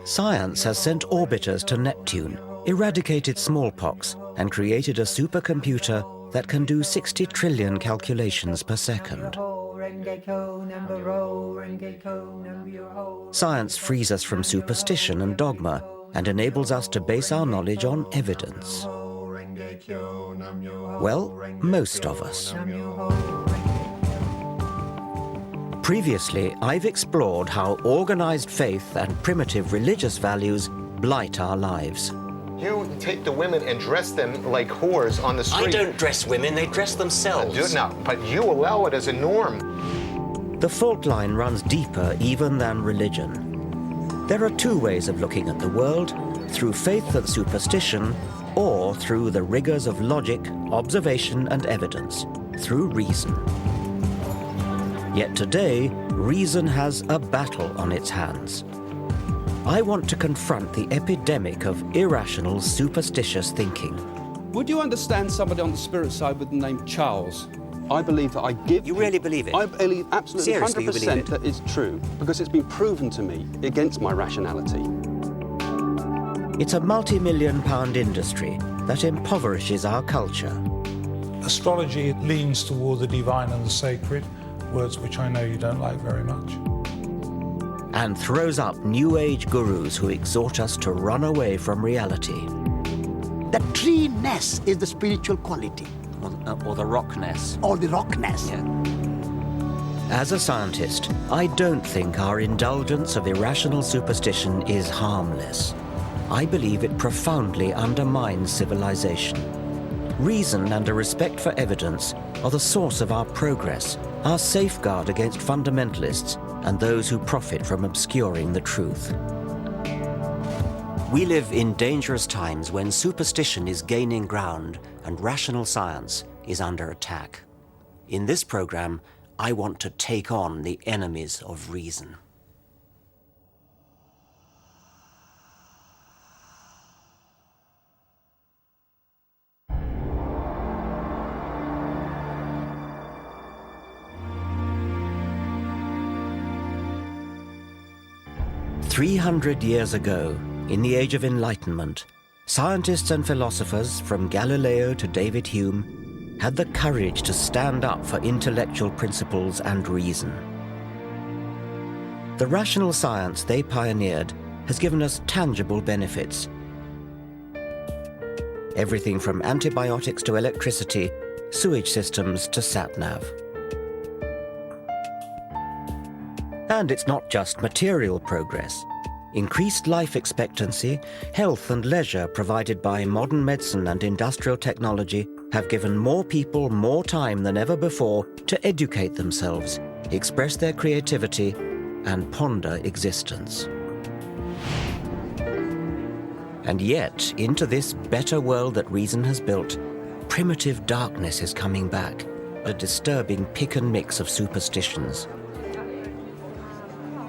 Science has sent orbiters to Neptune, eradicated smallpox, and created a supercomputer that can do 60 trillion calculations per second. Science frees us from superstition and dogma and enables us to base our knowledge on evidence. Well, most of us. Previously, I've explored how organized faith and primitive religious values blight our lives. You take the women and dress them like whores on the street. I don't dress women, they dress themselves. No, but you allow it as a norm. The fault line runs deeper even than religion. There are two ways of looking at the world, through faith and superstition, or through the rigors of logic, observation and evidence, through reason. Yet today, reason has a battle on its hands. I want to confront the epidemic of irrational, superstitious thinking. Would you understand somebody on the spirit side with the name Charles? I believe that I give... You really believe it? I believe absolutely Seriously, 100% you believe it? that it's true, because it's been proven to me against my rationality. It's a multi-million-pound industry that impoverishes our culture. Astrology leans toward the divine and the sacred, words which I know you don't like very much. And throws up New Age gurus who exhort us to run away from reality. The tree-ness is the spiritual quality. Or the rockness. Or the rockness. Yeah. As a scientist, I don't think our indulgence of irrational superstition is harmless. I believe it profoundly undermines civilization. Reason and a respect for evidence are the source of our progress, our safeguard against fundamentalists and those who profit from obscuring the truth. We live in dangerous times when superstition is gaining ground and rational science is under attack. In this program, I want to take on the enemies of reason. "300 years ago, in the Age of Enlightenment, scientists and philosophers from Galileo to David Hume had the courage to stand up for intellectual principles and reason. The rational science they pioneered has given us tangible benefits. Everything from antibiotics to electricity, sewage systems to sat-nav. And it's not just material progress. Increased life expectancy, health and leisure provided by modern medicine and industrial technology have given more people more time than ever before to educate themselves, express their creativity, and ponder existence. And yet, into this better world that reason has built, primitive darkness is coming back, a disturbing pick and mix of superstitions.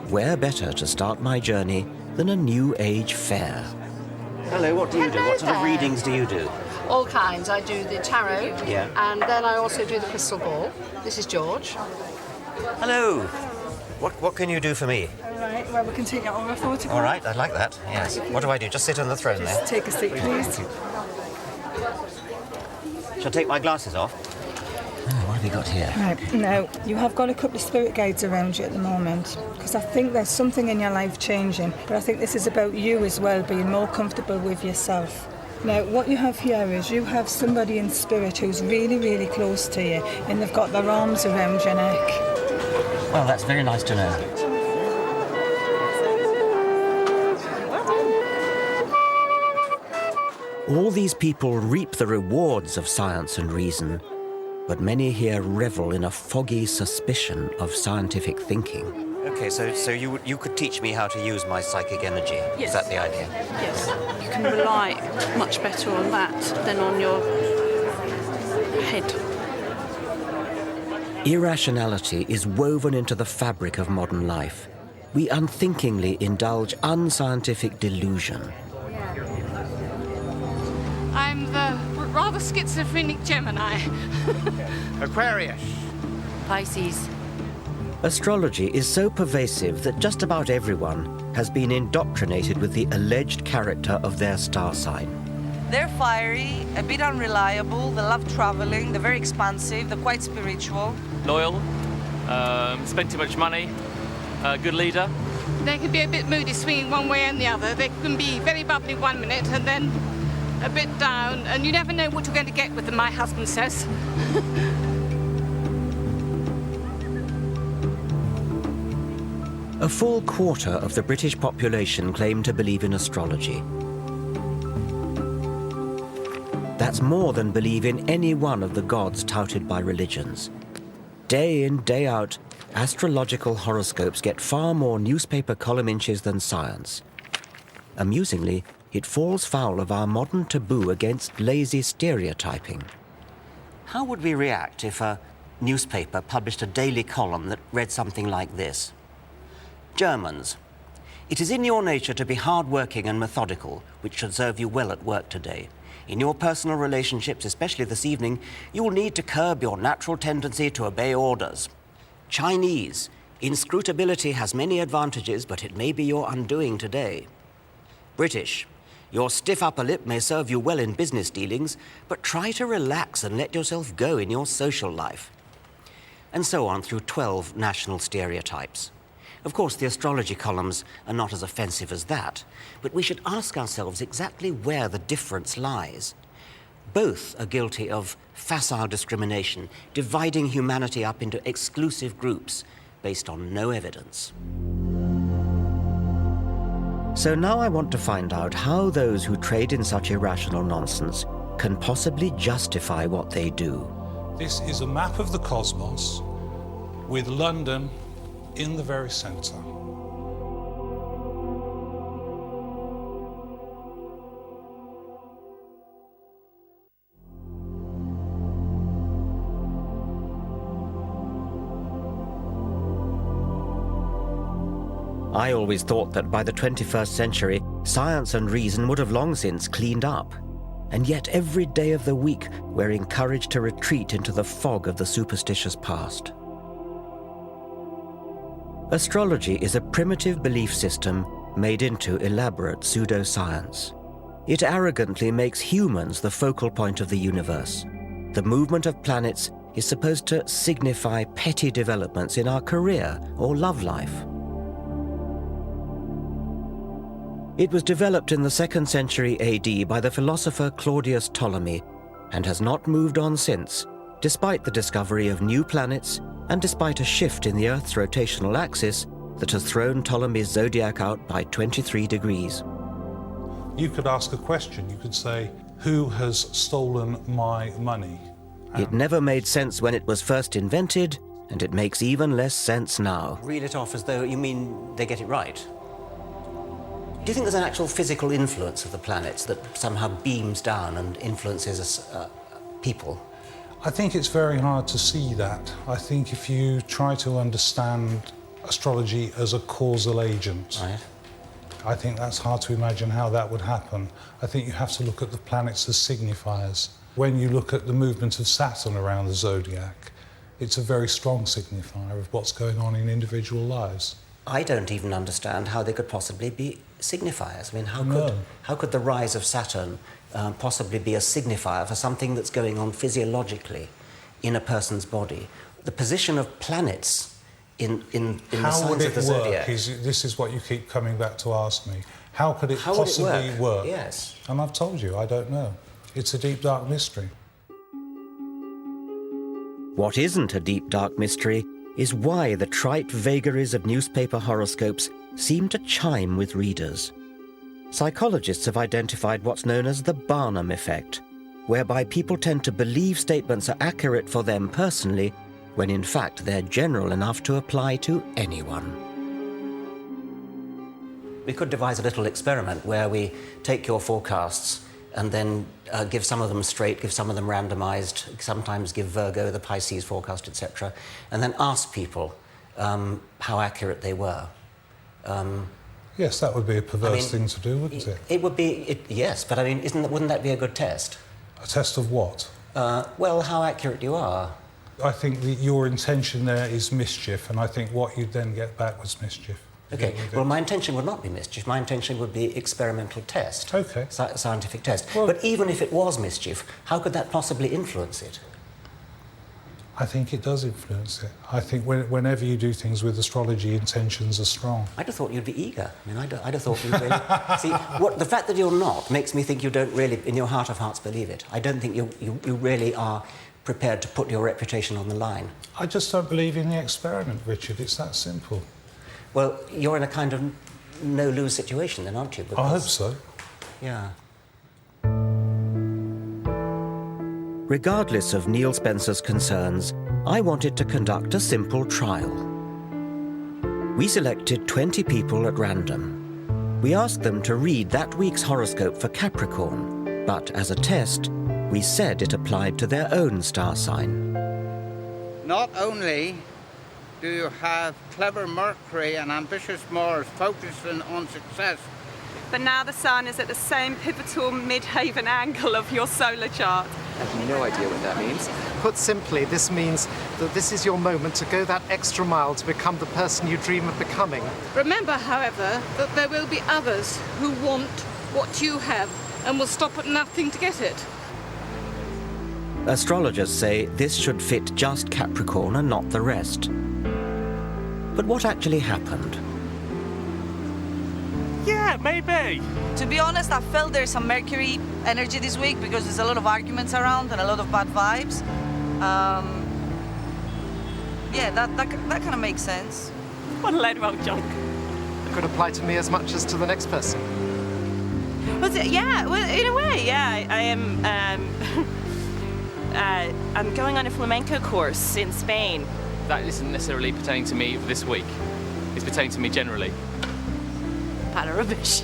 Where better to start my journey than a New Age fair? Hello, what do you do? What sort of readings do you do? All kinds. I do the tarot, Yeah. and then I also do the crystal ball. This is George. Hello. What can you do for me? All right, well, we can take your aura photograph. All right, I'd like that, yes. What do I do? Just sit on the throne there? Just take a seat, please. Shall I take my glasses off? Oh, what have we got here? Right, now, you have got a couple of spirit guides around you at the moment, because I think there's something in your life changing, but I think this is about you as well, being more comfortable with yourself. Now, what you have here is you have somebody in spirit who's really, really close to you, and they've got their arms around your neck. Well, that's very nice to know. All these people reap the rewards of science and reason, but many here revel in a foggy suspicion of scientific thinking. Okay, so you could teach me how to use my psychic energy. Yes. Is that the idea? Yes. You can rely much better on that than on your head. Irrationality is woven into the fabric of modern life. We unthinkingly indulge unscientific delusion. I'm the rather schizophrenic Gemini. Aquarius. Pisces. Astrology is so pervasive that just about everyone has been indoctrinated with the alleged character of their star sign. They're fiery, a bit unreliable, they love traveling, they're very expansive, they're quite spiritual. Loyal, spend too much money, good leader. They can be a bit moody, swinging one way and the other. They can be very bubbly 1 minute and then a bit down, and you never know what you're going to get with them, my husband says. A full quarter of the British population claim to believe in astrology. That's more than believe in any one of the gods touted by religions. Day in, day out, astrological horoscopes get far more newspaper column inches than science. Amusingly, it falls foul of our modern taboo against lazy stereotyping. How would we react if a newspaper published a daily column that read something like this? Germans, it is in your nature to be hard-working and methodical, which should serve you well at work today. In your personal relationships, especially this evening, you will need to curb your natural tendency to obey orders. Chinese, inscrutability has many advantages, but it may be your undoing today. British, your stiff upper lip may serve you well in business dealings, but try to relax and let yourself go in your social life. And so on through 12 national stereotypes. Of course, the astrology columns are not as offensive as that, but we should ask ourselves exactly where the difference lies. Both are guilty of facile discrimination, dividing humanity up into exclusive groups based on no evidence. So now I want to find out how those who trade in such irrational nonsense can possibly justify what they do. This is a map of the cosmos with London in the very centre. I always thought that by the 21st century, science and reason would have long since cleaned up. And yet every day of the week, we're encouraged to retreat into the fog of the superstitious past. Astrology is a primitive belief system made into elaborate pseudoscience. It arrogantly makes humans the focal point of the universe. The movement of planets is supposed to signify petty developments in our career or love life. It was developed in the 2nd century AD by the philosopher Claudius Ptolemy and has not moved on since, despite the discovery of new planets and despite a shift in the Earth's rotational axis that has thrown Ptolemy's zodiac out by 23 degrees. You could ask a question. You could say, who has stolen my money? It never made sense when it was first invented, and it makes even less sense now. Read it off as though you mean they get it right. Do you think there's an actual physical influence of the planets that somehow beams down and influences people? I think it's very hard to see that. I think if you try to understand astrology as a causal agent, right, I think that's hard to imagine how that would happen. I think you have to look at the planets as signifiers. When you look at the movement of Saturn around the zodiac, it's a very strong signifier of what's going on in individual lives. I don't even understand how they could possibly be signifiers. I mean, how could the rise of Saturn possibly be a signifier for something that's going on physiologically in a person's body? The position of planets in the signs of the zodiac. This is what you keep coming back to ask me. How could it possibly work? Yes. And I've told you, I don't know. It's a deep, dark mystery. What isn't a deep, dark mystery is why the trite vagaries of newspaper horoscopes seem to chime with readers. Psychologists have identified what's known as the Barnum effect, whereby people tend to believe statements are accurate for them personally, when in fact they're general enough to apply to anyone. We could devise a little experiment where we take your forecasts and then give some of them straight, give some of them randomized, sometimes give Virgo the Pisces forecast, etc., and then ask people how accurate they were. Yes, that would be a perverse thing to do, wouldn't it? It would be, yes, but I mean, wouldn't that be a good test? A test of what? Well, how accurate you are. I think that your intention there is mischief, and I think what you'd then get back was mischief. OK, well, my intention would not be mischief. My intention would be experimental test. OK. Scientific test. Well, but even if it was mischief, how could that possibly influence it? I think it does influence it. I think whenever you do things with astrology, intentions are strong. I'd have thought you'd be eager. I mean, I'd have thought you'd really... See, the fact that you're not makes me think you don't really, in your heart of hearts, believe it. I don't think you really are prepared to put your reputation on the line. I just don't believe in the experiment, Richard. It's that simple. Well, you're in a kind of no-lose situation then, aren't you? Because... I hope so. Yeah. Regardless of Neil Spencer's concerns, I wanted to conduct a simple trial. We selected 20 people at random. We asked them to read that week's horoscope for Capricorn, but as a test, we said it applied to their own star sign. Not only do you have clever Mercury and ambitious Mars focusing on success, but now the Sun is at the same pivotal mid-haven angle of your solar chart. I have no idea what that means. Put simply, this means that this is your moment to go that extra mile to become the person you dream of becoming. Remember, however, that there will be others who want what you have and will stop at nothing to get it. Astrologers say this should fit just Capricorn and not the rest. But what actually happened? Yeah, maybe. To be honest, I felt there's some Mercury energy this week because there's a lot of arguments around and a lot of bad vibes. Yeah, that kind of makes sense. What a load of old junk. It could apply to me as much as to the next person. Well, yeah, well, in a way, yeah. I am. I'm going on a flamenco course in Spain. That isn't necessarily pertaining to me this week. It's pertaining to me generally. Pile of rubbish.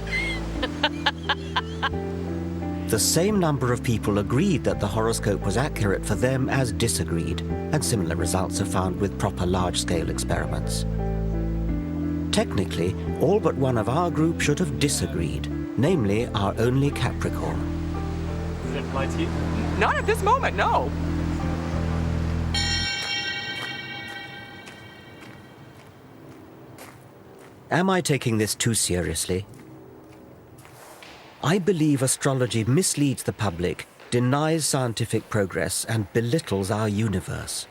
The same number of people agreed that the horoscope was accurate for them as disagreed, and similar results are found with proper large-scale experiments. Technically, all but one of our group should have disagreed, namely our only Capricorn. Does it apply to you? Not at this moment, no. Am I taking this too seriously? I believe astrology misleads the public, denies scientific progress, and belittles our universe.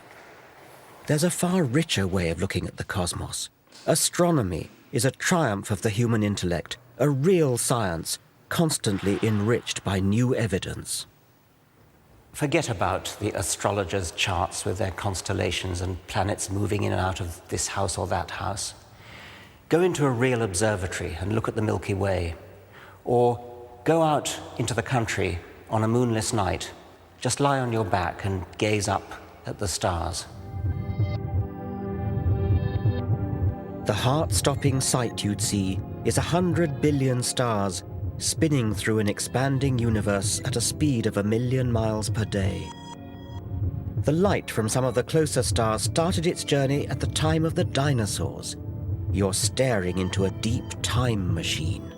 There's a far richer way of looking at the cosmos. Astronomy is a triumph of the human intellect, a real science, constantly enriched by new evidence. Forget about the astrologers' charts with their constellations and planets moving in and out of this house or that house. Go into a real observatory and look at the Milky Way. Or go out into the country on a moonless night. Just lie on your back and gaze up at the stars. The heart-stopping sight you'd see is 100 billion stars spinning through an expanding universe at a speed of 1 million miles per day. The light from some of the closer stars started its journey at the time of the dinosaurs. You're staring into a deep time machine.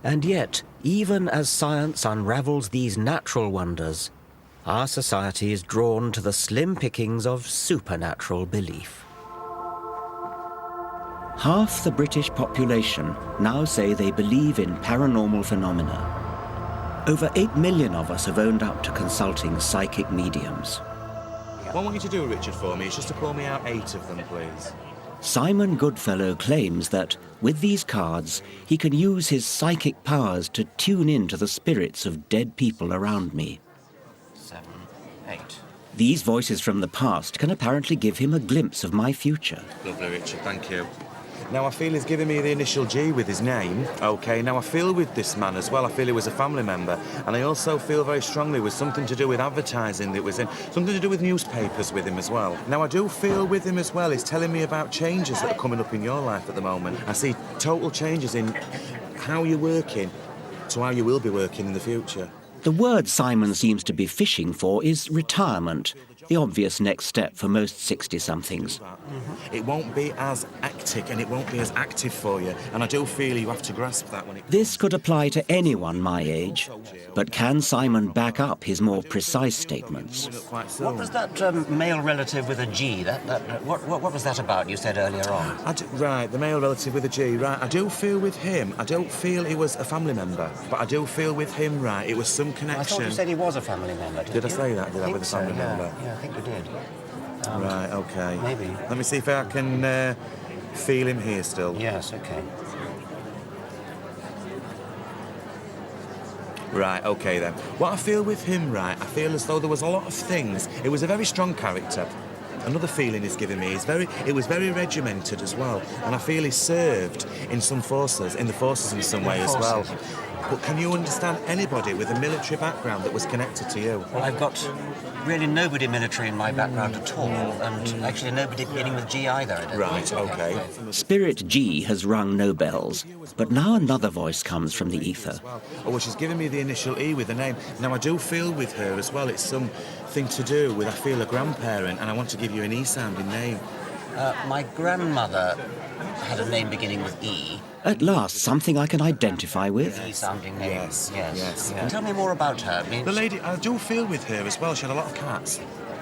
And yet, even as science unravels these natural wonders, our society is drawn to the slim pickings of supernatural belief. Half the British population now say they believe in paranormal phenomena. Over 8 million of us have owned up to consulting psychic mediums. What I want you to do, Richard, for me is just to pull me out 8 of them, please. Simon Goodfellow claims that, with these cards, he can use his psychic powers to tune in to the spirits of dead people around me. 7, 8. These voices from the past can apparently give him a glimpse of my future. Lovely, Richard, thank you. Now, I feel he's giving me the initial G with his name, OK? Now, I feel with this man as well, I feel he was a family member, and I also feel very strongly with something to do with advertising that was in, something to do with newspapers with him as well. Now, I do feel with him as well, he's telling me about changes that are coming up in your life at the moment. I see total changes in how you're working to how you will be working in the future. The word Simon seems to be fishing for is retirement, the obvious next step for most 60-somethings. It won't be as hectic and it won't be as active for you, and I do feel you have to grasp that when it... This could apply to anyone my age, but can Simon back up his more precise statements? What was that male relative with a G? What was that about, you said earlier on? Right, the male relative with a G, right. I do feel with him, I don't feel he was a family member, but I do feel with him, right, it was some connection... I thought you said he was a family member, Did I say that? Did I with a family member? Yeah, I think you did. Right, OK. Maybe. Let me see if I can feel him here still. Yes, OK. Right, OK then. What I feel with him, right, I feel as though there was a lot of things. It was a very strong character. Another feeling he's giving me is it was very regimented as well, and I feel he served in some forces, in some way as well. But can you understand anybody with a military background that was connected to you? Well, I've got really nobody military in my background at all, and actually nobody beginning with G either. Right, OK. Spirit G has rung no bells, but now another voice comes from the ether. Oh, well, she's giving me the initial E with the name. Now, I do feel with her as well, it's something to do with, I feel, a grandparent, and I want to give you an E-sounding name. My grandmother had a name beginning with E. At last, something I can identify with. E-sounding name. Yes. Tell me more about her. The lady, I do feel with her as well, she had a lot of cats.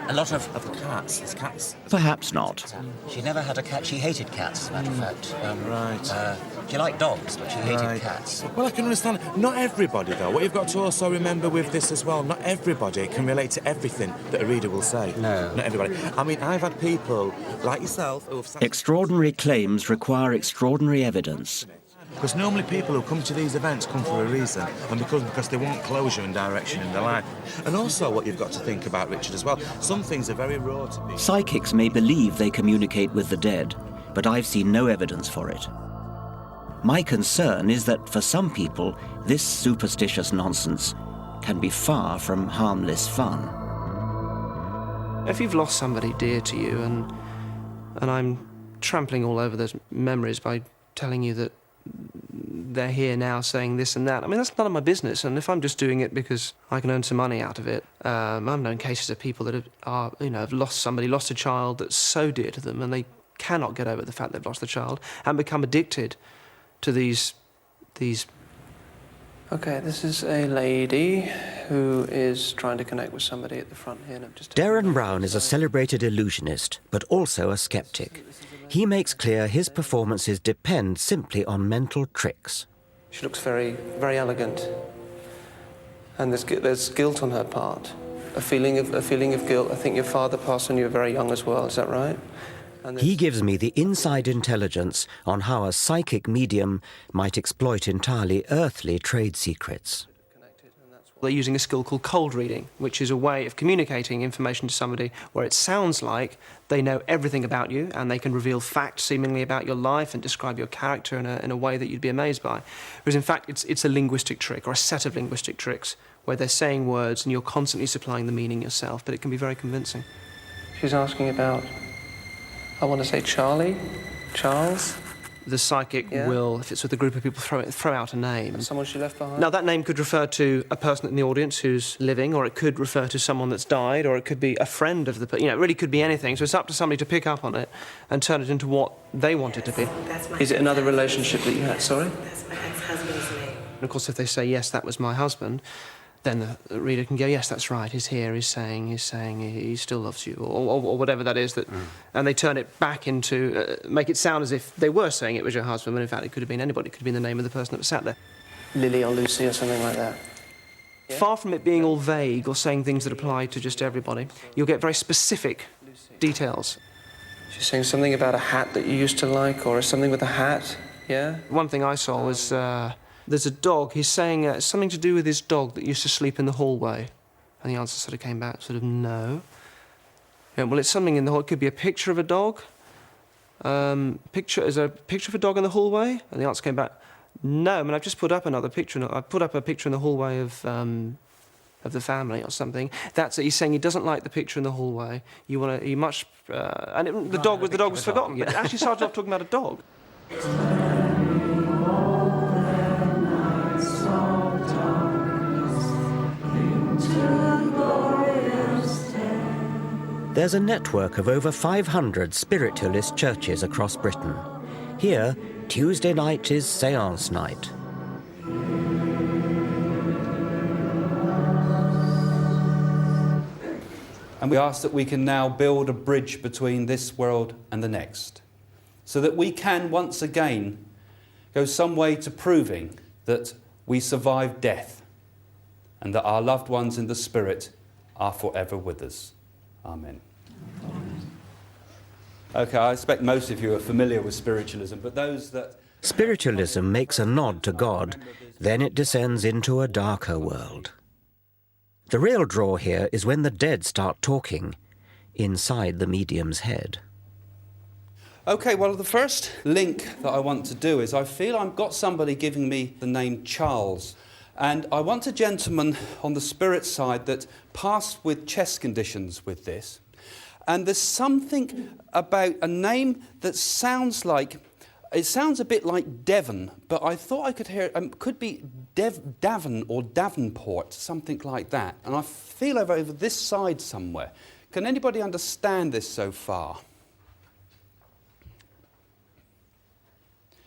A lot of cats. It's cats. Perhaps not. She never had a cat. She hated cats, as a matter of fact. Right. She liked dogs, but she hated cats. Well, I can understand. Not everybody, though. What you've got to also remember with this as well, not everybody can relate to everything that a reader will say. No. Not everybody. I mean, I've had people like yourself who have... Extraordinary claims require extraordinary evidence. Because normally people who come to these events come for a reason, and because they want closure and direction in their life. And also what you've got to think about, Richard, as well, some things are very raw to me. Psychics may believe they communicate with the dead, but I've seen no evidence for it. My concern is that for some people, this superstitious nonsense can be far from harmless fun. If you've lost somebody dear to you, and I'm trampling all over those memories by telling you that they're here now saying this and that. I mean, that's none of my business, and if I'm just doing it because I can earn some money out of it, I've known cases of people that have lost somebody, lost a child that's so dear to them, and they cannot get over the fact they've lost the child and become addicted to these... OK, this is a lady who is trying to connect with somebody at the front here. Darren Brown is a celebrated illusionist, but also a skeptic. He makes clear his performances depend simply on mental tricks. She looks very, very elegant, and there's guilt on her part, a feeling of guilt. I think your father passed when you were very young as well. Is that right? He gives me the inside intelligence on how a psychic medium might exploit entirely earthly trade secrets. They're using a skill called cold reading, which is a way of communicating information to somebody where it sounds like they know everything about you and they can reveal facts seemingly about your life and describe your character in a way that you'd be amazed by. Whereas in fact it's a linguistic trick or a set of linguistic tricks where they're saying words and you're constantly supplying the meaning yourself, but it can be very convincing. She's asking about, I want to say Charlie, Charles. The psychic will, if it's with a group of people, throw out a name. Someone she left behind? Now, that name could refer to a person in the audience who's living, or it could refer to someone that's died, or it could be a friend of the person. You know, it really could be anything. So it's up to somebody to pick up on it and turn it into what they want it to be. Is it another relationship that you had? Sorry? That's my ex-husband's name. And of course, if they say, yes, that was my husband, then the reader can go, yes, that's right, he's here, he's saying he still loves you, or whatever that is, and they turn it back into, make it sound as if they were saying it was your husband, when in fact it could have been anybody, it could have been the name of the person that was sat there. Lily or Lucy or something like that. Yeah. Far from it being all vague or saying things that apply to just everybody, you'll get very specific details. She's saying something about a hat that you used to like, or something with a hat, yeah? One thing I saw was... there's a dog, he's saying something to do with his dog that used to sleep in the hallway. And the answer sort of came back, sort of, no. Yeah, well, it's something in the hall, it could be a picture of a dog. Is there a picture of a dog in the hallway? And the answer came back, no. I mean, I've just put up another picture, I put up a picture in the hallway of the family or something. That's it, he's saying he doesn't like the picture in the hallway. The dog was forgotten. It actually started off talking about a dog. There's a network of over 500 spiritualist churches across Britain. Here, Tuesday night is séance night. And we ask that we can now build a bridge between this world and the next, so that we can once again go some way to proving that we survived death and that our loved ones in the spirit are forever with us. Amen. Okay, I expect most of you are familiar with spiritualism, but those that... Spiritualism makes a nod to God, then it descends into a darker world. The real draw here is when the dead start talking inside the medium's head. Okay, well, the first link that I want to do is I feel I've got somebody giving me the name Charles. And I want a gentleman on the spirit side that passed with chest conditions with this. And there's something about a name that sounds like, it sounds a bit like Devon, but I thought I could hear, could be Davon or Davenport, something like that. And I feel over this side somewhere. Can anybody understand this so far?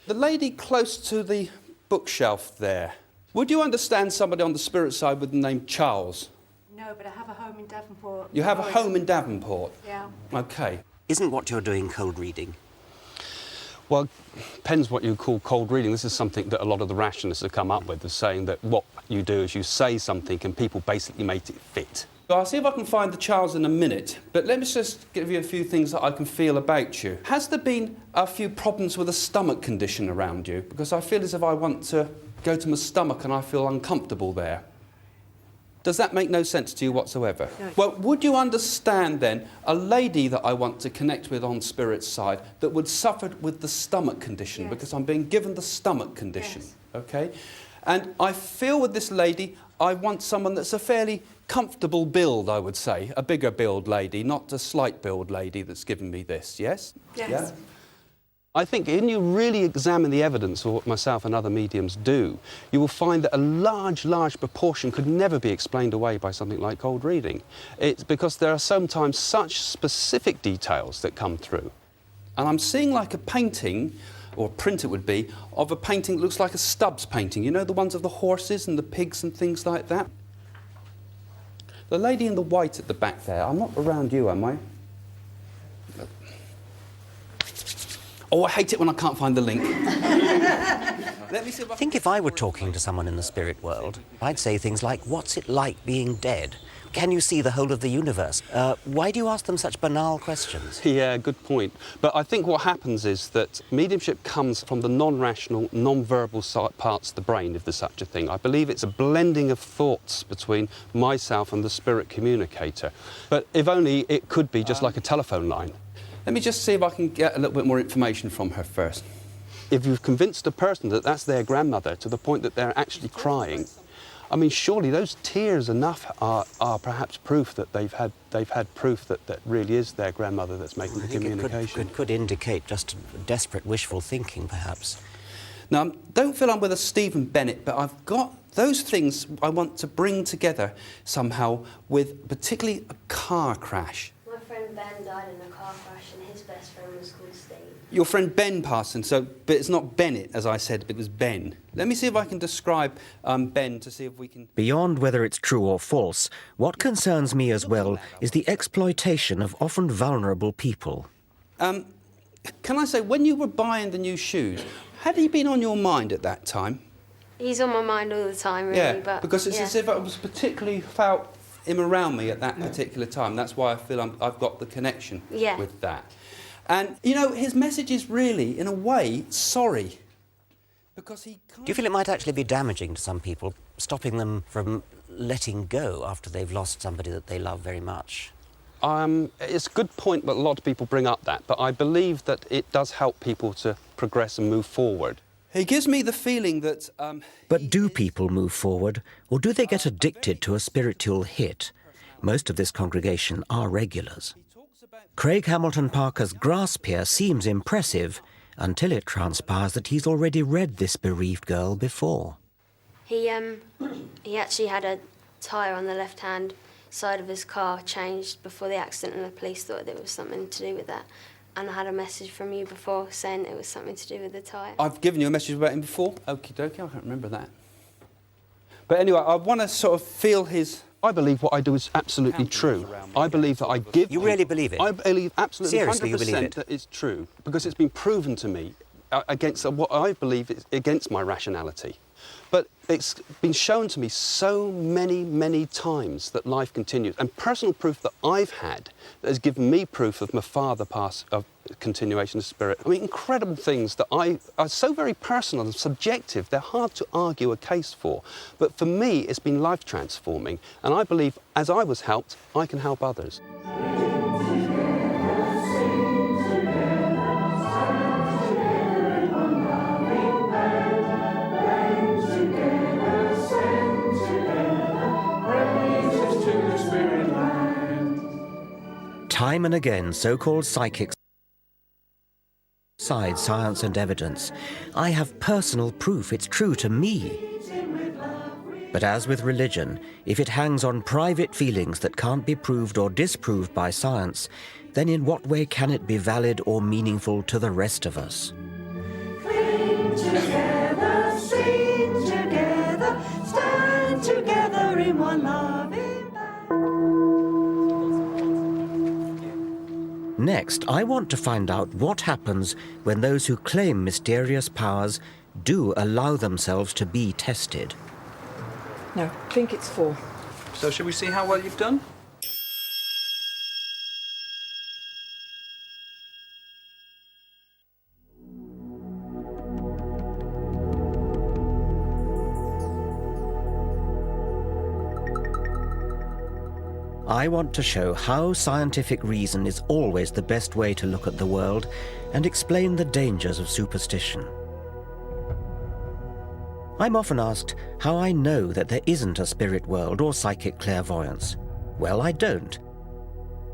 The lady close to the bookshelf there. Would you understand somebody on the spirit side with the name Charles? No, but I have a home in Davenport. You have a home in Davenport? Yeah. Okay. Isn't what you're doing cold reading? Well, depends what you call cold reading. This is something that a lot of the rationalists have come up with, is saying that what you do is you say something and people basically make it fit. So I'll see if I can find the Charles in a minute, but let me just give you a few things that I can feel about you. Has there been a few problems with a stomach condition around you? Because I feel as if I want to go to my stomach and I feel uncomfortable there. Does that make no sense to you whatsoever? No. Well, would you understand then a lady that I want to connect with on spirit's side that would suffer with the stomach condition? Yes. Because I'm being given the stomach condition, Yes. okay? And I feel with this lady, I want someone that's a fairly comfortable build, I would say. A bigger build lady, not a slight build lady that's given me this, yes? Yes. Yeah? I think when you really examine the evidence of what myself and other mediums do, you will find that a large proportion could never be explained away by something like cold reading. It's because there are sometimes such specific details that come through. And I'm seeing like a painting, or a print it would be, of a painting that looks like a Stubbs painting. You know, the ones of the horses and the pigs and things like that? The lady in the white at the back there, I'm not around you, am I? Oh, I hate it when I can't find the link. Let me see if I think if I were talking to someone in the spirit world, I'd say things like, what's it like being dead? Can you see the whole of the universe? Why do you ask them such banal questions? Yeah, good point. But I think what happens is that mediumship comes from the non-rational, non-verbal parts of the brain, if there's such a thing. I believe it's a blending of thoughts between myself and the spirit communicator. But if only it could be just like a telephone line. Let me just see if I can get a little bit more information from her first. If you've convinced a person that that's their grandmother to the point that they're actually crying, I mean, surely those tears enough are perhaps proof that they've had proof that that really is their grandmother that's making the communication. It could indicate just desperate wishful thinking, perhaps. Now, don't feel I'm with a Stephen Bennett, but I've got those things I want to bring together somehow with particularly a car crash. My friend Ben died in a car crash and his best friend was called Steve. Your friend Ben Parson, but it's not Bennett, as I said, but it was Ben. Let me see if I can describe Ben to see if we can... Beyond whether it's true or false, what concerns me as well is the exploitation of often vulnerable people. Can I say, when you were buying the new shoes, had he been on your mind at that time? He's on my mind all the time, really. Yeah, but because it's as if I was particularly felt him around me at that particular time. That's why I feel I've got the connection with that. And, you know, his message is really, in a way, sorry. Because he can't... Do you feel it might actually be damaging to some people, stopping them from letting go after they've lost somebody that they love very much? It's a good point, but a lot of people bring up that. But I believe that it does help people to progress and move forward. He gives me the feeling that... But do people move forward, or do they get addicted to a spiritual hit? Most of this congregation are regulars. Craig Hamilton Parker's grasp here seems impressive until it transpires that he's already read this bereaved girl before. He actually had a tyre on the left hand side of his car changed before the accident, and the police thought that it was something to do with that. And I had a message from you before saying it was something to do with the tyre. I've given you a message about him before? Okie dokie, I can't remember that. But anyway, I want to sort of feel his... I believe what I do is absolutely true. I believe that I give... You really believe it? I believe absolutely Seriously, 100% you believe it? that it's true, because it's been proven to me against what I believe is against my rationality. But it's been shown to me so many, many times that life continues. And personal proof that I've had that has given me proof of my father pass of continuation of spirit. I mean, incredible things that are so very personal and subjective, they're hard to argue a case for. But for me, it's been life transforming. And I believe, as I was helped, I can help others. Time and again, so-called psychics side science and evidence. I have personal proof it's true to me. But as with religion, if it hangs on private feelings that can't be proved or disproved by science, then in what way can it be valid or meaningful to the rest of us? Cling together, sing together, stand together in one loving band. Next, I want to find out what happens when those who claim mysterious powers do allow themselves to be tested. No, I think it's 4. So shall we see how well you've done? I want to show how scientific reason is always the best way to look at the world and explain the dangers of superstition. I'm often asked how I know that there isn't a spirit world or psychic clairvoyance. Well, I don't.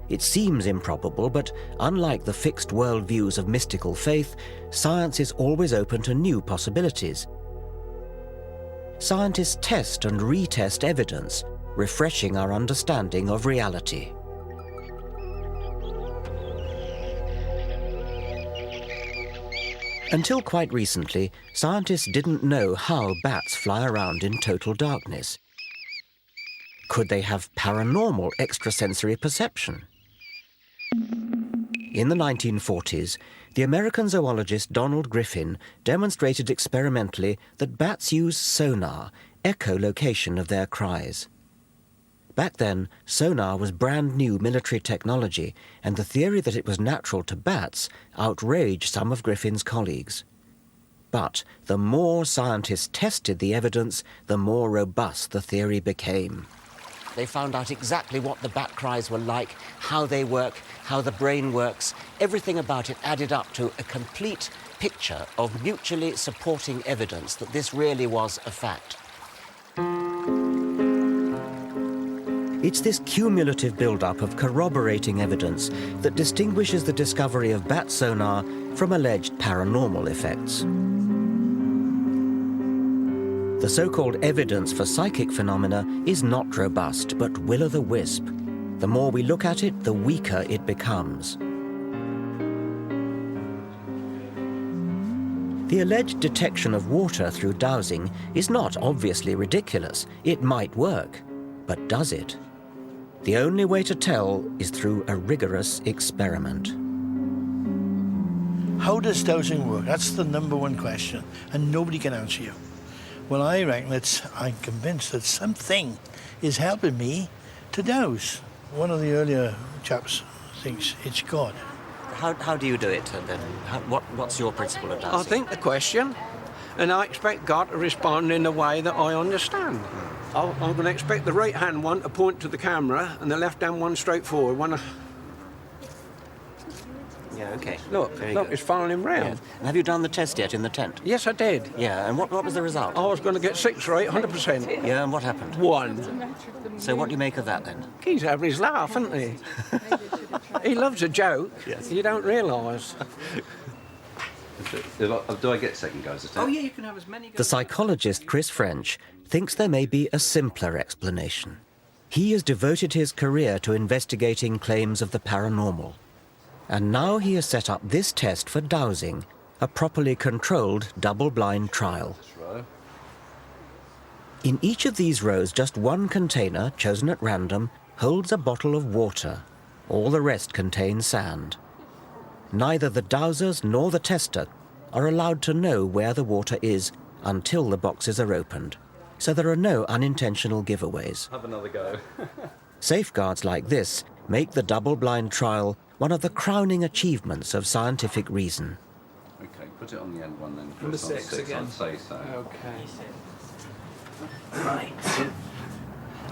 It seems improbable, but unlike the fixed worldviews of mystical faith, science is always open to new possibilities. Scientists test and retest evidence, refreshing our understanding of reality. Until quite recently, scientists didn't know how bats fly around in total darkness. Could they have paranormal extrasensory perception? In the 1940s, the American zoologist Donald Griffin demonstrated experimentally that bats use sonar, echolocation of their cries. Back then, sonar was brand new military technology, and the theory that it was natural to bats outraged some of Griffin's colleagues. But the more scientists tested the evidence, the more robust the theory became. They found out exactly what the bat cries were like, how they work, how the brain works. Everything about it added up to a complete picture of mutually supporting evidence that this really was a fact. It's this cumulative build-up of corroborating evidence that distinguishes the discovery of bat sonar from alleged paranormal effects. The so-called evidence for psychic phenomena is not robust, but will-o'-the-wisp. The more we look at it, the weaker it becomes. The alleged detection of water through dowsing is not obviously ridiculous. It might work, but does it? The only way to tell is through a rigorous experiment. How does dowsing work? That's the #1 question, and nobody can answer you. Well, I reckon I'm convinced that something is helping me to douse. One of the earlier chaps thinks it's God. How do you do it, then? What's your principle of dowsing? I think the question, and I expect God to respond in a way that I understand. I'm going to expect the right-hand one to point to the camera and the left-hand one straight forward. Yeah, OK. Look, it's following him round. Yeah. And have you done the test yet in the tent? Yes, I did. Yeah, and what was the result? I was going to get 6 right, 100%. Yeah, and what happened? 1. So what do you make of that, then? He's having his laugh, isn't he? He loves a joke. Yes. You don't realise. Do I get second goes at it? Oh, yeah, you can have as many goes. The psychologist Chris French thinks there may be a simpler explanation. He has devoted his career to investigating claims of the paranormal. And now he has set up this test for dowsing, a properly controlled double-blind trial. In each of these rows, just one container, chosen at random, holds a bottle of water. All the rest contain sand. Neither the dowsers nor the tester are allowed to know where the water is until the boxes are opened. So there are no unintentional giveaways. Have another go. Safeguards like this make the double-blind trial one of the crowning achievements of scientific reason. Okay, put it on the end one then. Number 6 again. I'd say so. Okay. Right.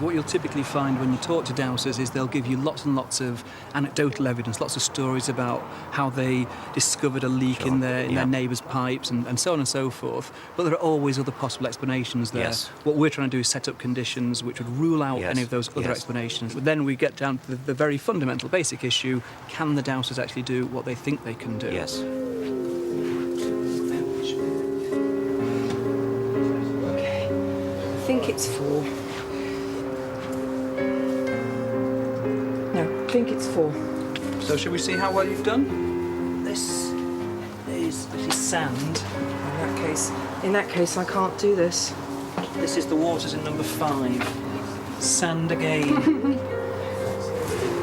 What you'll typically find when you talk to dowsers is they'll give you lots and lots of anecdotal evidence, lots of stories about how they discovered a leak in their neighbour's pipes and so on and so forth. But there are always other possible explanations there. Yes. What we're trying to do is set up conditions which would rule out any of those other explanations. But then we get down to the very fundamental, basic issue: can the dowsers actually do what they think they can do? Yes. Okay. I think it's 4. No, I think it's 4. So shall we see how well you've done? This is sand. In that case, I can't do this. This is the waters in number 5. Sand again.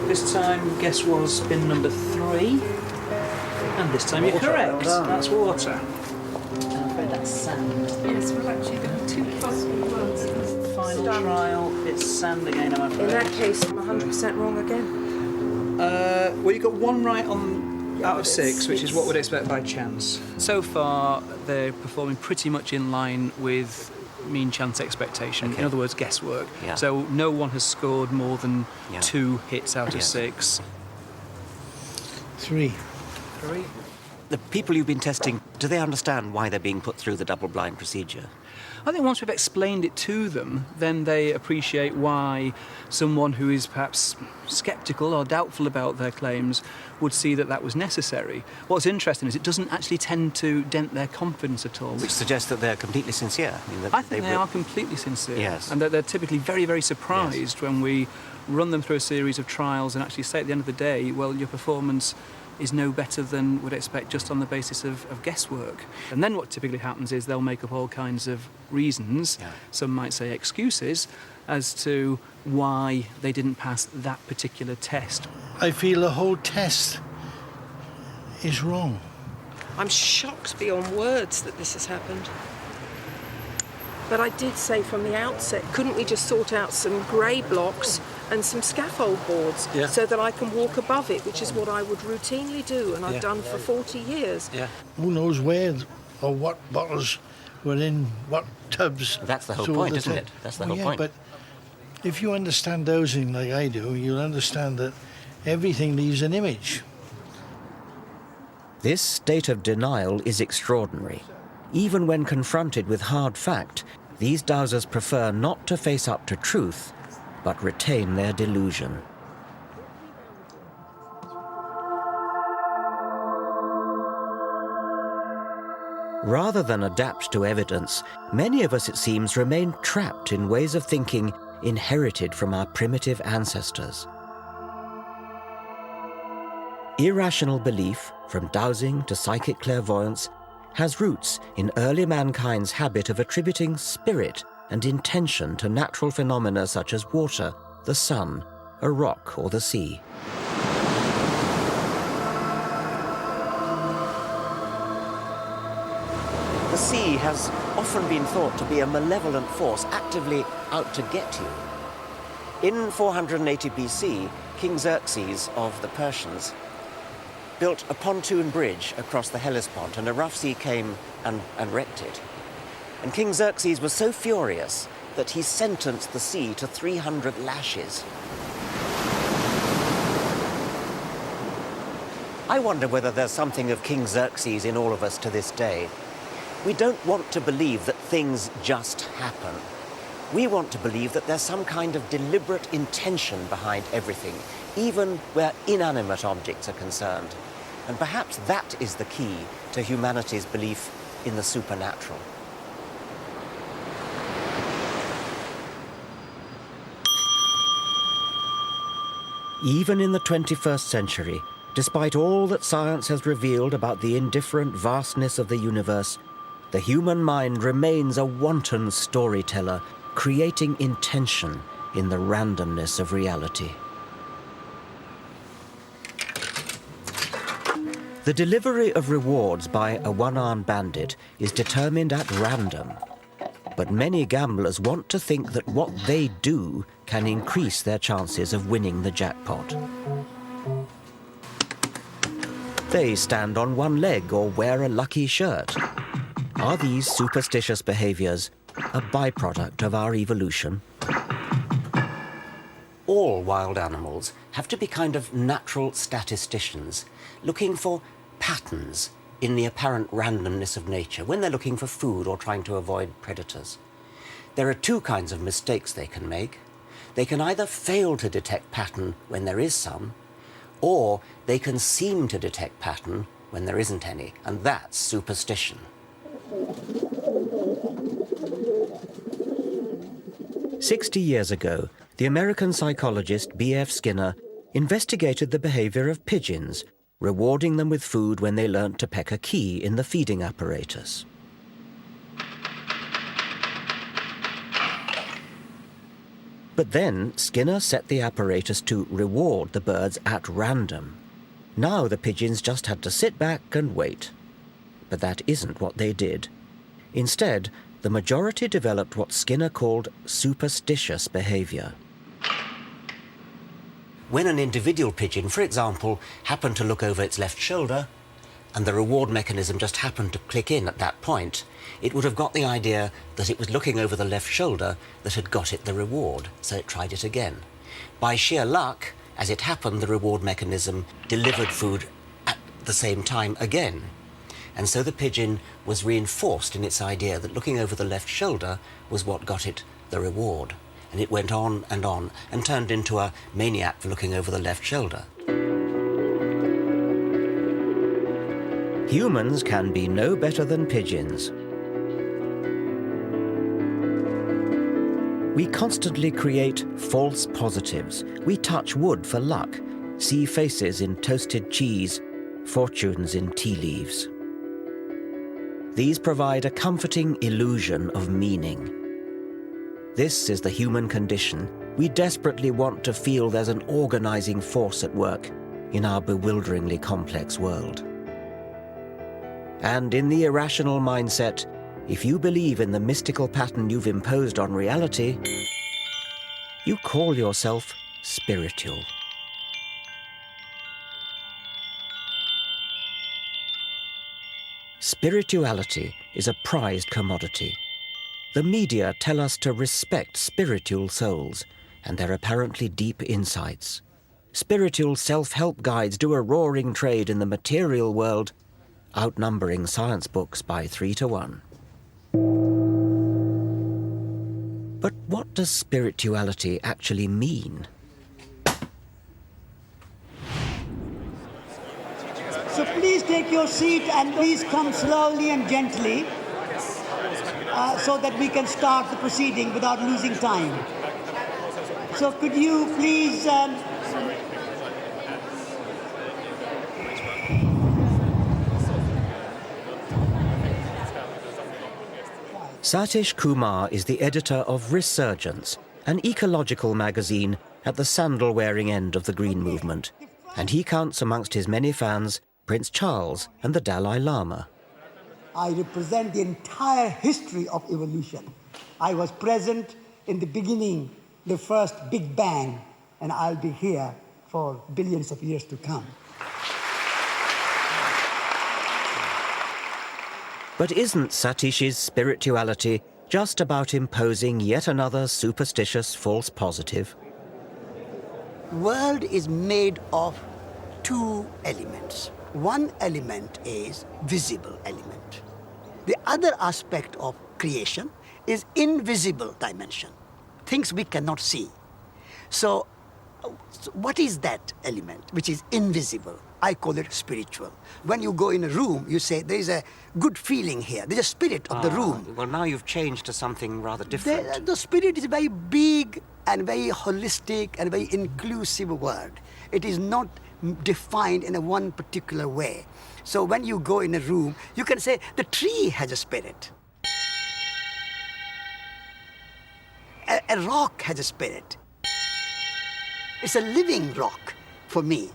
This time, guess was bin number 3. And this time you're correct. That's water. And I'm afraid that's sand. Yes, well, actually, there are 2 possible words. Final trial, it's sand again, I'm afraid. In that case, I'm 100% wrong again. Well, you got 1 right out of 6, which is what we'd expect by chance. So far, they're performing pretty much in line with mean chance expectation. In other words, guesswork. Yeah. So no one has scored more than 2 hits out of 6. 3. 3. The people you've been testing, do they understand why they're being put through the double-blind procedure? I think once we've explained it to them, then they appreciate why someone who is perhaps sceptical or doubtful about their claims would see that that was necessary. What's interesting is it doesn't actually tend to dent their confidence at all. Which suggests that they're completely sincere. I think they are completely sincere. Yes. And they're typically very, very surprised when we run them through a series of trials and actually say at the end of the day, well, your performance is no better than would expect just on the basis of guesswork. And then what typically happens is they'll make up all kinds of reasons, some might say excuses, as to why they didn't pass that particular test. I feel the whole test is wrong. I'm shocked beyond words that this has happened. But I did say from the outset, couldn't we just sort out some grey blocks and some scaffold boards so that I can walk above it, which is what I would routinely do and I've done for 40 years. Who knows where or what bottles were in what tubs. That's the whole point, isn't it? That's the whole point. But if you understand dowsing like I do, you'll understand that everything leaves an image. This state of denial is extraordinary. Even when confronted with hard fact, these dowsers prefer not to face up to truth, but retain their delusion. Rather than adapt to evidence, many of us, it seems, remain trapped in ways of thinking inherited from our primitive ancestors. Irrational belief, from dowsing to psychic clairvoyance, has roots in early mankind's habit of attributing spirit and intention to natural phenomena such as water, the sun, a rock, or the sea. The sea has often been thought to be a malevolent force actively out to get you. In 480 BC, King Xerxes of the Persians built a pontoon bridge across the Hellespont, and a rough sea came and wrecked it. And King Xerxes was so furious that he sentenced the sea to 300 lashes. I wonder whether there's something of King Xerxes in all of us to this day. We don't want to believe that things just happen. We want to believe that there's some kind of deliberate intention behind everything, even where inanimate objects are concerned. And perhaps that is the key to humanity's belief in the supernatural. Even in the 21st century, despite all that science has revealed about the indifferent vastness of the universe, the human mind remains a wanton storyteller, creating intention in the randomness of reality. The delivery of rewards by a one-armed bandit is determined at random. But many gamblers want to think that what they do can increase their chances of winning the jackpot. They stand on one leg or wear a lucky shirt. Are these superstitious behaviors a byproduct of our evolution? All wild animals have to be kind of natural statisticians, looking for patterns in the apparent randomness of nature when they're looking for food or trying to avoid predators. There are two kinds of mistakes they can make. They can either fail to detect pattern when there is some, or they can seem to detect pattern when there isn't any, and that's superstition. "60 years ago, the American psychologist B.F. Skinner investigated the behavior of pigeons, rewarding them with food when they learnt to peck a key in the feeding apparatus. But then Skinner set the apparatus to reward the birds at random. Now the pigeons just had to sit back and wait. But that isn't what they did. Instead, the majority developed what Skinner called superstitious behavior. When an individual pigeon, for example, happened to look over its left shoulder, and the reward mechanism just happened to click in at that point, it would have got the idea that it was looking over the left shoulder that had got it the reward, so it tried it again. By sheer luck, as it happened, the reward mechanism delivered food at the same time again. And so the pigeon was reinforced in its idea that looking over the left shoulder was what got it the reward. And it went on and turned into a maniac for looking over the left shoulder. Humans can be no better than pigeons. We constantly create false positives. We touch wood for luck, see faces in toasted cheese, fortunes in tea leaves. These provide a comforting illusion of meaning. This is the human condition. We desperately want to feel there's an organizing force at work in our bewilderingly complex world. And in the irrational mindset, if you believe in the mystical pattern you've imposed on reality, you call yourself spiritual. Spirituality is a prized commodity. The media tell us to respect spiritual souls and their apparently deep insights. Spiritual self-help guides do a roaring trade in the material world, outnumbering science books by 3 to 1. But what does spirituality actually mean? So please take your seat and please come slowly and gently so that we can start the proceeding without losing time. So could you please... Satish Kumar is the editor of Resurgence, an ecological magazine at the sandal-wearing end of the Green Movement, and he counts amongst his many fans Prince Charles and the Dalai Lama. I represent the entire history of evolution. I was present in the beginning, the first Big Bang, and I'll be here for billions of years to come. But isn't Satish's spirituality just about imposing yet another superstitious false positive? World is made of two elements. One element is visible element. The other aspect of creation is invisible dimension, things we cannot see. So what is that element which is invisible? I call it spiritual. When you go in a room, you say there is a good feeling here. There's a spirit of the room. Well, now you've changed to something rather different. The spirit is a very big and very holistic and very inclusive word. It is not defined in a one particular way. So when you go in a room, you can say the tree has a spirit. A rock has a spirit. It's a living rock for me.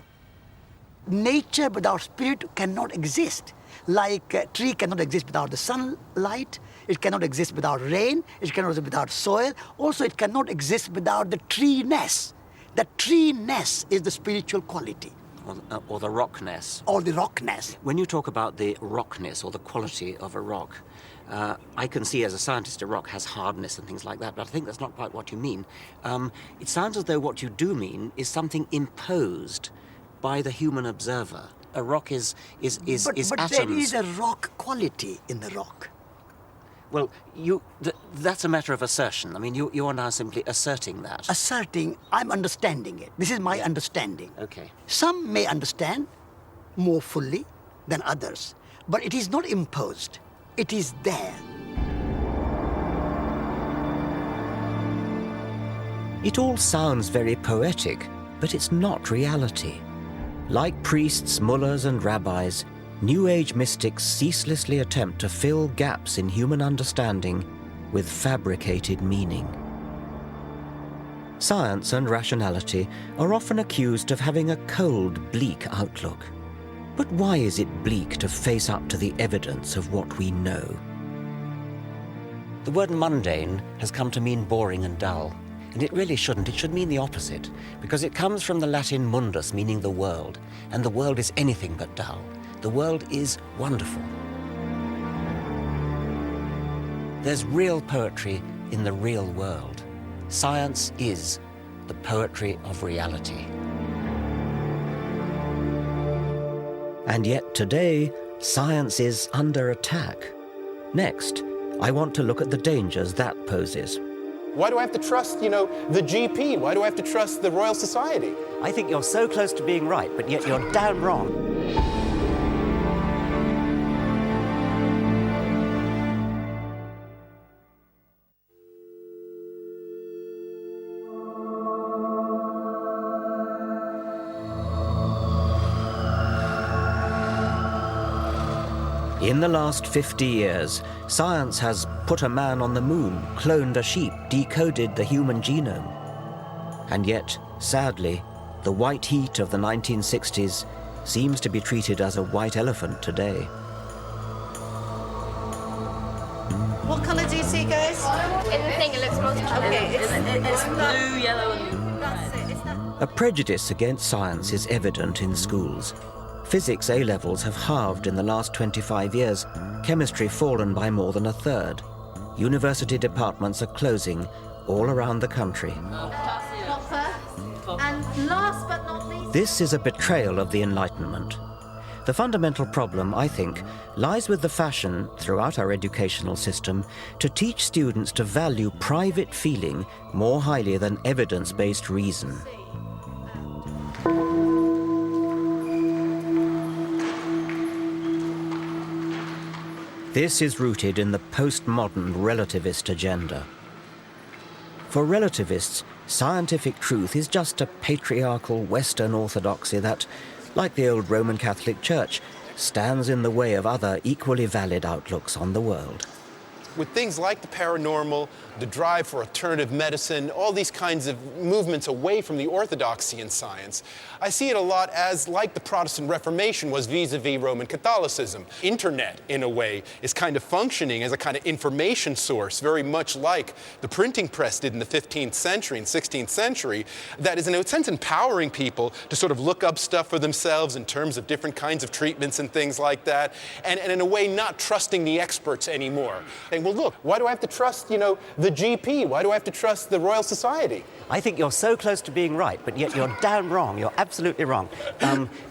Nature without spirit cannot exist. Like a tree cannot exist without the sunlight, it cannot exist without rain, it cannot exist without soil. Also, it cannot exist without the tree-ness. The tree-ness is the spiritual quality. Or the rockness. Or the rockness. When you talk about the rockness or the quality of a rock, I can see as a scientist a rock has hardness and things like that, but I think that's not quite what you mean. It sounds as though what you do mean is something imposed by the human observer. A rock is but atoms. There is a rock quality in the rock. Well, that's a matter of assertion. I mean, you are now simply asserting that. Asserting, I'm understanding it. This is my understanding. Okay. Some may understand more fully than others, but it is not imposed. It is there. It all sounds very poetic, but it's not reality. Like priests, mullahs and rabbis, New Age mystics ceaselessly attempt to fill gaps in human understanding with fabricated meaning. Science and rationality are often accused of having a cold, bleak outlook. But why is it bleak to face up to the evidence of what we know? The word mundane has come to mean boring and dull. And it really shouldn't. It should mean the opposite, because it comes from the Latin mundus, meaning the world, and the world is anything but dull. The world is wonderful. There's real poetry in the real world. Science is the poetry of reality. And yet today, science is under attack. Next, I want to look at the dangers that poses. Why do I have to trust, the GP? Why do I have to trust the Royal Society? I think you're so close to being right, but yet you're damn wrong. In the last 50 years, science has put a man on the moon, cloned a sheep, decoded the human genome. And yet, sadly, the white heat of the 1960s seems to be treated as a white elephant today. What colour do you see, guys? In the thing, it looks multicolored. Okay, it's blue, yellow, and that's it. A prejudice against science is evident in schools. Physics A-levels have halved in the last 25 years, chemistry fallen by more than a third. University departments are closing all around the country. And last but not least... This is a betrayal of the Enlightenment. The fundamental problem, I think, lies with the fashion throughout our educational system to teach students to value private feeling more highly than evidence-based reason. This is rooted in the postmodern relativist agenda. For relativists, scientific truth is just a patriarchal Western orthodoxy that, like the old Roman Catholic Church, stands in the way of other equally valid outlooks on the world. With things like the paranormal, the drive for alternative medicine, all these kinds of movements away from the orthodoxy in science, I see it a lot as like the Protestant Reformation was vis-a-vis Roman Catholicism. Internet, in a way, is kind of functioning as a kind of information source, very much like the printing press did in the 15th century and 16th century, that is in a sense empowering people to sort of look up stuff for themselves in terms of different kinds of treatments and things like that, and in a way not trusting the experts anymore. Saying, well, look, why do I have to trust, the GP? Why do I have to trust the Royal Society? I think you're so close to being right, but yet you're damn wrong. You're absolutely wrong.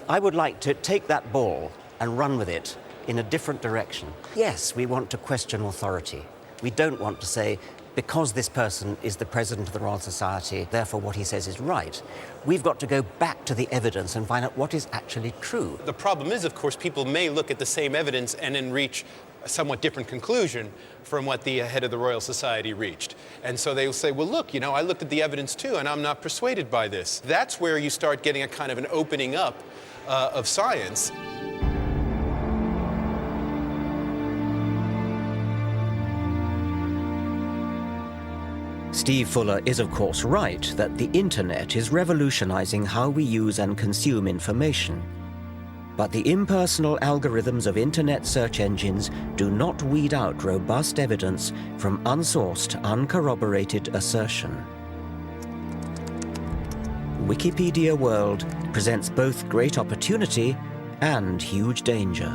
I would like to take that ball and run with it in a different direction. Yes, we want to question authority. We don't want to say, because this person is the president of the Royal Society, therefore what he says is right. We've got to go back to the evidence and find out what is actually true. The problem is, of course, people may look at the same evidence and then reach a somewhat different conclusion from what the head of the Royal Society reached. And so they will say, well, look, you know, I looked at the evidence too, and I'm not persuaded by this. That's where you start getting a kind of an opening up of science. Steve Fuller is of course right that the internet is revolutionizing how we use and consume information. But the impersonal algorithms of internet search engines do not weed out robust evidence from unsourced, uncorroborated assertion. Wikipedia World presents both great opportunity and huge danger.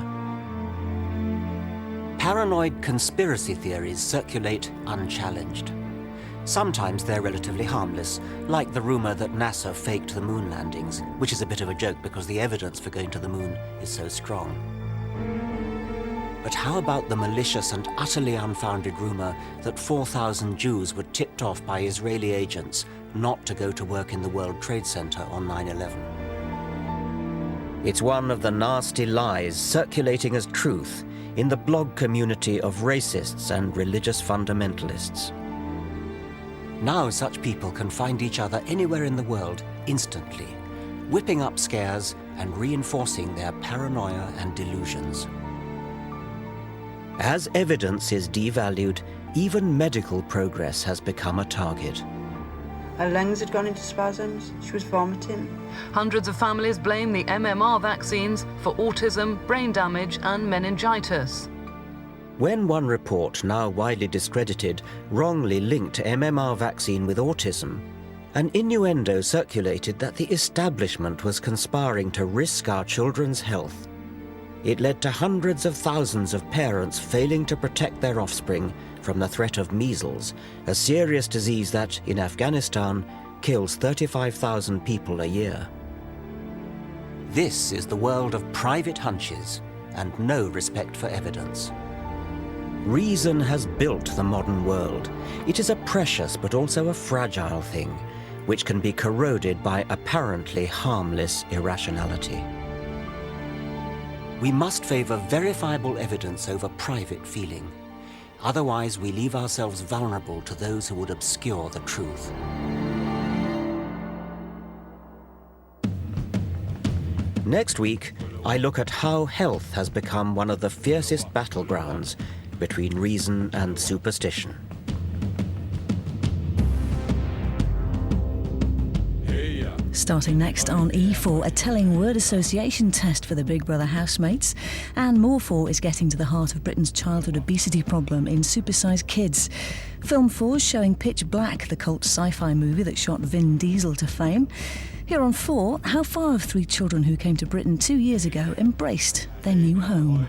Paranoid conspiracy theories circulate unchallenged. Sometimes they're relatively harmless, like the rumor that NASA faked the moon landings, which is a bit of a joke because the evidence for going to the moon is so strong. But how about the malicious and utterly unfounded rumor that 4,000 Jews were tipped off by Israeli agents not to go to work in the World Trade Center on 9/11? It's one of the nasty lies circulating as truth in the blog community of racists and religious fundamentalists. Now such people can find each other anywhere in the world instantly, whipping up scares and reinforcing their paranoia and delusions. As evidence is devalued, even medical progress has become a target. Her lungs had gone into spasms. She was vomiting. Hundreds of families blame the MMR vaccines for autism, brain damage and meningitis. When one report, now widely discredited, wrongly linked MMR vaccine with autism, an innuendo circulated that the establishment was conspiring to risk our children's health. It led to hundreds of thousands of parents failing to protect their offspring from the threat of measles, a serious disease that, in Afghanistan, kills 35,000 people a year. This is the world of private hunches and no respect for evidence. Reason has built the modern world. It is a precious but also a fragile thing, which can be corroded by apparently harmless irrationality. We must favor verifiable evidence over private feeling. Otherwise, we leave ourselves vulnerable to those who would obscure the truth. Next week, I look at how health has become one of the fiercest battlegrounds between reason and superstition. Starting next on E4, a telling word association test for the Big Brother housemates. And More 4 is getting to the heart of Britain's childhood obesity problem in Supersized Kids. Film 4 is showing Pitch Black, the cult sci-fi movie that shot Vin Diesel to fame. Here on 4, how far have 3 children who came to Britain 2 years ago embraced their new home?